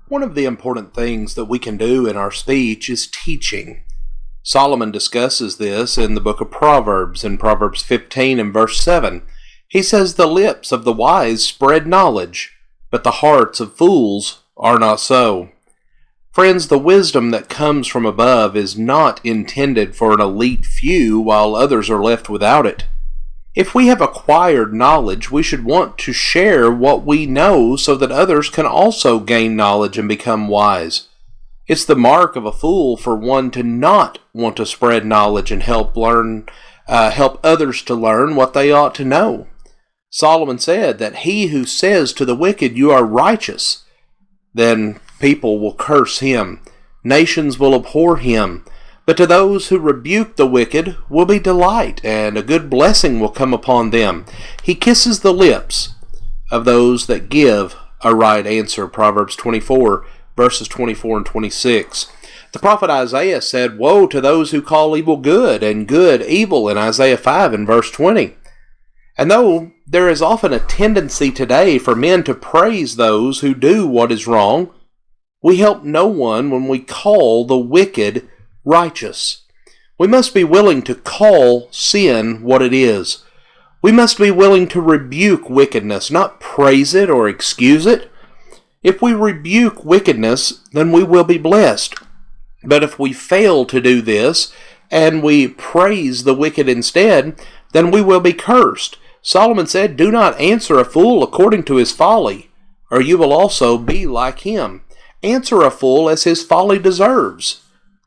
One of the important things that we can do in our speech is teaching. Solomon discusses this in the book of Proverbs, in Proverbs 15 and verse 7. He says, "The lips of the wise spread knowledge, but the hearts of fools are not so." Friends, the wisdom that comes from above is not intended for an elite few while others are left without it. If we have acquired knowledge, we should want to share what we know so that others can also gain knowledge and become wise. It's the mark of a fool for one to not want to spread knowledge and help others to learn what they ought to know. Solomon said that he who says to the wicked, "You are righteous," then people will curse him. Nations will abhor him. But to those who rebuke the wicked will be delight, and a good blessing will come upon them. He kisses the lips of those that give a right answer. Proverbs 24, verses 24 and 26. The prophet Isaiah said, "Woe to those who call evil good, and good evil," in Isaiah 5 and verse 20. And though there is often a tendency today for men to praise those who do what is wrong, we help no one when we call the wicked righteous. We must be willing to call sin what it is. We must be willing to rebuke wickedness, not praise it or excuse it. If we rebuke wickedness, then we will be blessed. But if we fail to do this, and we praise the wicked instead, then we will be cursed. Solomon said, "Do not answer a fool according to his folly, or you will also be like him. Answer a fool as his folly deserves,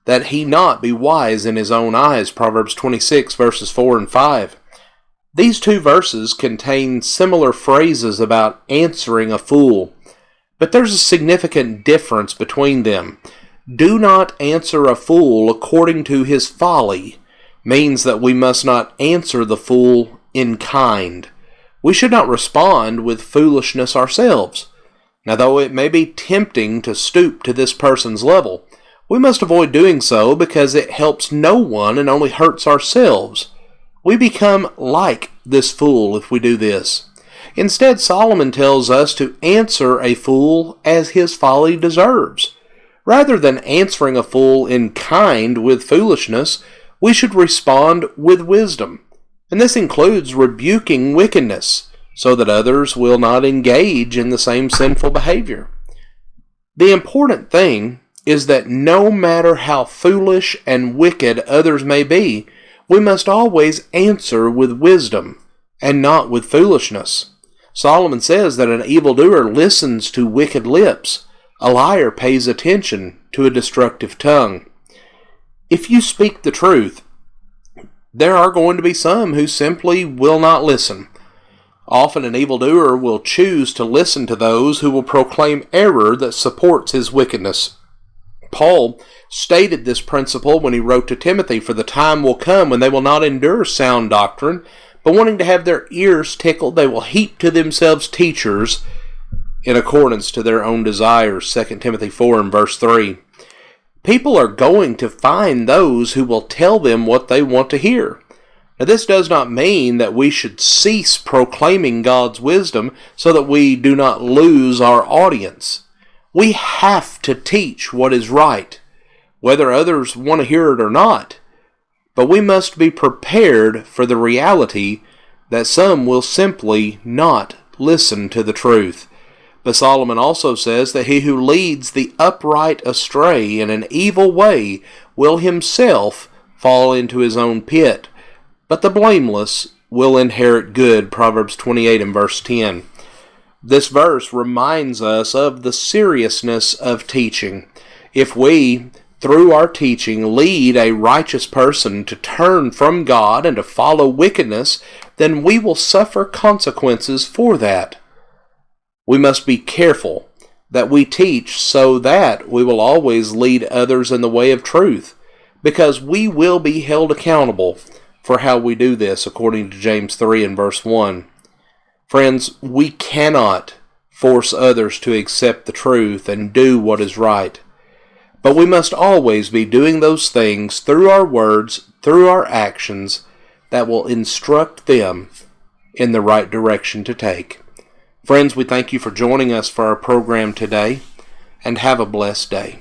that he not be wise in his own eyes." Proverbs 26, verses 4 and 5. These two verses contain similar phrases about answering a fool, but there's a significant difference between them. "Do not answer a fool according to his folly" means that we must not answer the fool in kind. We should not respond with foolishness ourselves. Now, though it may be tempting to stoop to this person's level, we must avoid doing so because it helps no one and only hurts ourselves. We become like this fool if we do this. Instead, Solomon tells us to answer a fool as his folly deserves. Rather than answering a fool in kind with foolishness, we should respond with wisdom. And this includes rebuking wickedness so that others will not engage in the same sinful behavior. The important thing is that no matter how foolish and wicked others may be, we must always answer with wisdom and not with foolishness. Solomon says that an evildoer listens to wicked lips. A liar pays attention to a destructive tongue. If you speak the truth, there are going to be some who simply will not listen. Often an evildoer will choose to listen to those who will proclaim error that supports his wickedness. Paul stated this principle when he wrote to Timothy, "For the time will come when they will not endure sound doctrine, but wanting to have their ears tickled, they will heap to themselves teachers in accordance to their own desires." 2 Timothy 4 and verse 3. People are going to find those who will tell them what they want to hear. Now, this does not mean that we should cease proclaiming God's wisdom so that we do not lose our audience. We have to teach what is right, whether others want to hear it or not. But we must be prepared for the reality that some will simply not listen to the truth. But Solomon also says that he who leads the upright astray in an evil way will himself fall into his own pit, but the blameless will inherit good. Proverbs 28 and verse 10. This verse reminds us of the seriousness of teaching. If we, through our teaching, lead a righteous person to turn from God and to follow wickedness, then we will suffer consequences for that. We must be careful that we teach so that we will always lead others in the way of truth, because we will be held accountable for how we do this, according to James 3 and verse 1. Friends, we cannot force others to accept the truth and do what is right, but we must always be doing those things through our words, through our actions, that will instruct them in the right direction to take. Friends, we thank you for joining us for our program today. and have a blessed day.